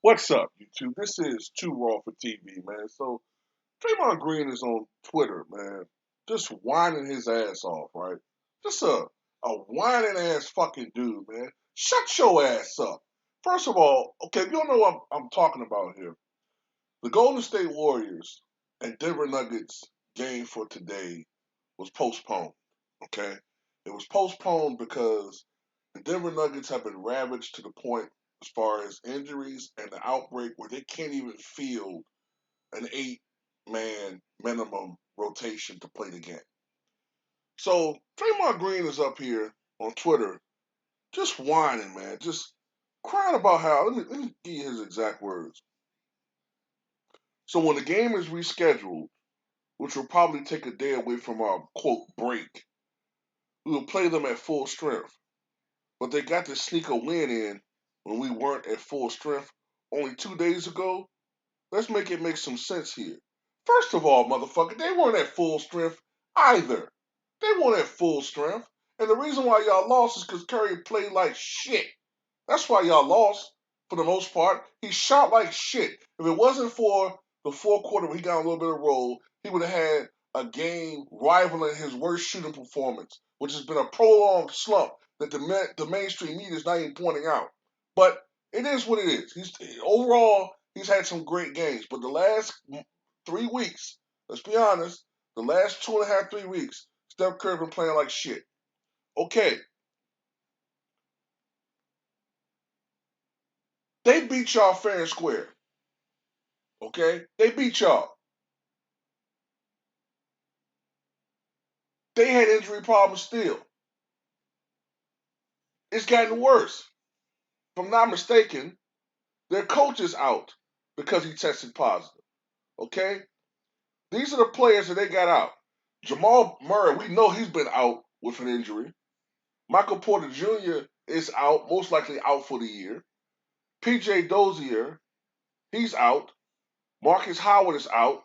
What's up, YouTube? This is Too Raw for TV, man. So Draymond Green is on Twitter, man, just whining his ass off, right? Just a whining ass fucking dude, man. Shut your ass up. First of all, okay, if you don't know what I'm talking about here, the Golden State Warriors and Denver Nuggets game for today was postponed. Okay, it was postponed because the Denver Nuggets have been ravaged to the point as far as injuries and the outbreak where they can't even field an 8-man minimum rotation to play the game. So Draymond Green is up here on Twitter just whining, man, just crying about how. Let me give you his exact words. So when the game is rescheduled, which will probably take a day away from our quote break, we will play them at full strength. But they got to sneak a win in when we weren't at full strength only 2 days ago. Let's make it make some sense here. First of all, motherfucker, they weren't at full strength either. They weren't at full strength. And the reason why y'all lost is because Curry played like shit. That's why y'all lost for the most part. He shot like shit. If it wasn't for the fourth quarter where he got a little bit of roll, he would have had a game rivaling his worst shooting performance, which has been a prolonged slump that the mainstream media is not even pointing out. But it is what it is. Overall, he's had some great games, but the last 3 weeks, let's be honest, the last 2.5, 3 weeks, Steph Curry been playing like shit. Okay, they beat y'all fair and square. Okay, they beat y'all. They had injury problems still. It's gotten worse. If I'm not mistaken, their coach is out because he tested positive. Okay, these are the players that they got out. Jamal Murray, we know he's been out with an injury. Michael Porter Jr. is out, most likely out for the year. PJ Dozier, he's out. Marcus Howard is out.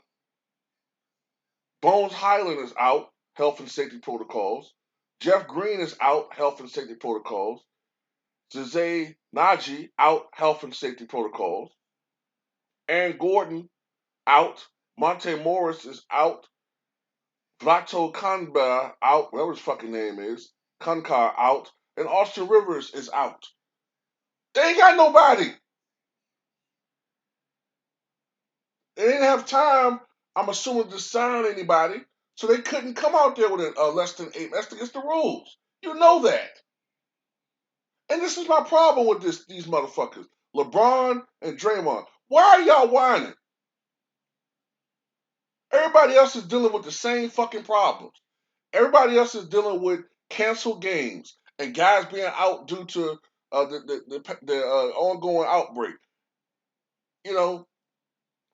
Bones Highland is out, health and safety protocols. Jeff Green is out, health and safety protocols. Zay Naji out, health and safety protocols. Aaron Gordon out. Monte Morris is out. Vlato Kanba out, whatever his fucking name is. Kankar out. And Austin Rivers is out. They ain't got nobody. They didn't have time, I'm assuming, to sign anybody. So they couldn't come out there with a less than 8. That's against the rules. You know that. And this is my problem with these motherfuckers. LeBron and Draymond. Why are y'all whining? Everybody else is dealing with the same fucking problems. Everybody else is dealing with canceled games and guys being out due to the ongoing outbreak. You know,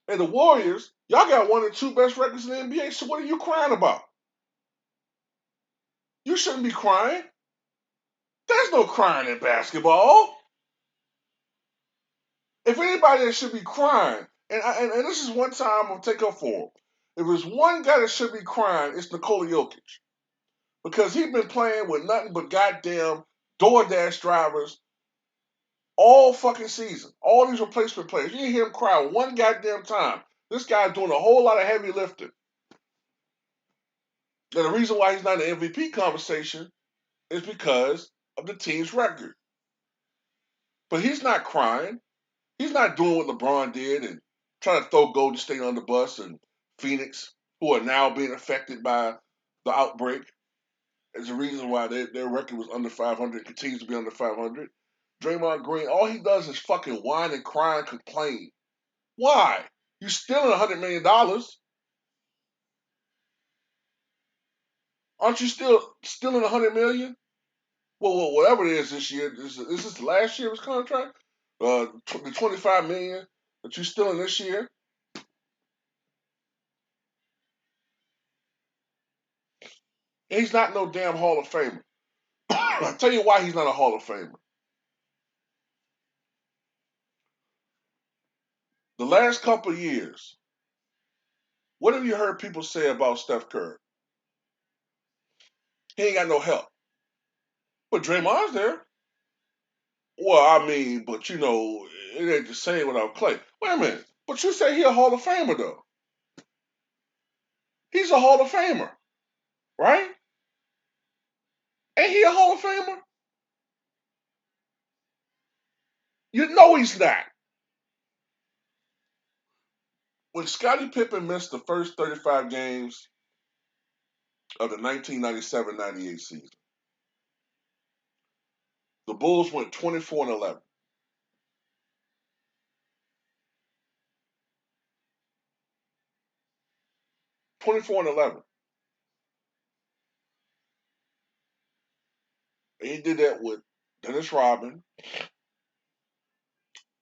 and the Warriors, y'all got one of the two best records in the NBA. So what are you crying about? You shouldn't be crying. There's no crying in basketball. If anybody that should be crying, and this is one time I'm gonna take up for him. If there's one guy that should be crying, it's Nikola Jokic. Because he's been playing with nothing but goddamn DoorDash drivers all fucking season. All these replacement players. You didn't hear him cry one goddamn time. This guy's doing a whole lot of heavy lifting. And the reason why he's not in the MVP conversation is because of the team's record. But he's not crying. He's not doing what LeBron did and trying to throw Golden State on the bus and Phoenix, who are now being affected by the outbreak. There's a reason why their record was under 500, continues to be under 500. Draymond Green, all he does is fucking whine and cry and complain. Why? You stealing $100 million? Aren't you still stealing $100 million? Well, whatever it is this year, is this the last year of his contract? The $25 million that you stealing this year? He's not no damn Hall of Famer. I'll tell you why he's not a Hall of Famer. The last couple of years, what have you heard people say about Steph Curry? He ain't got no help. But Draymond's there. Well, I mean, but it ain't the same without Clay. Wait a minute. But you say he a Hall of Famer, though. He's a Hall of Famer, right? Ain't he a Hall of Famer? You know he's not. When Scottie Pippen missed the first 35 games of the 1997-98 season, the Bulls went 24-11. 24-11. And he did that with Dennis Rodman,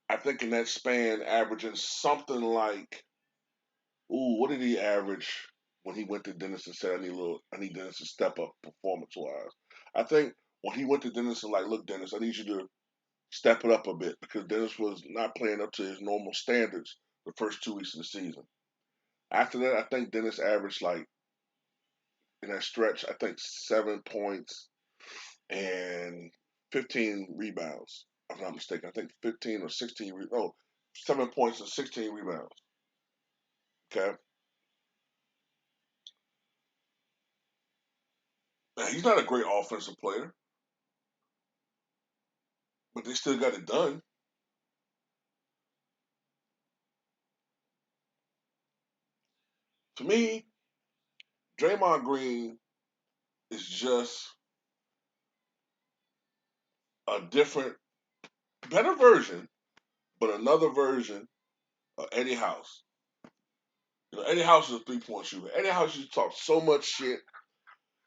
I think in that span, averaging something like, what did he average when he went to Dennis and said, I need Dennis to step up performance wise. I think when he went to Dennis and like, look, Dennis, I need you to step it up a bit because Dennis was not playing up to his normal standards the first 2 weeks of the season. After that, I think Dennis averaged like in that stretch, I think 7 points and 15 rebounds. If I'm not mistaken, I think 15 or 16. 7 points and 16 rebounds. Okay, now, he's not a great offensive player, but they still got it done. To me, Draymond Green is just a different, better version, but another version of Eddie House. Eddie House is a 3-point shooter. Eddie House used to talk so much shit.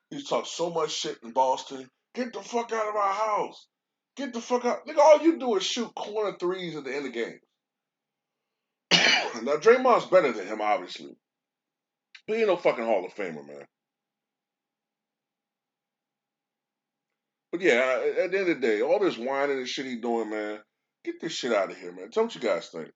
He used to talk so much shit in Boston. Get the fuck out of our house. Get the fuck out. Nigga, all you do is shoot corner threes at the end of games. Now, Draymond's better than him, obviously. But he ain't no fucking Hall of Famer, man. But yeah, at the end of the day, all this whining and shit he doing, man, get this shit out of here, man. Tell me what you guys think.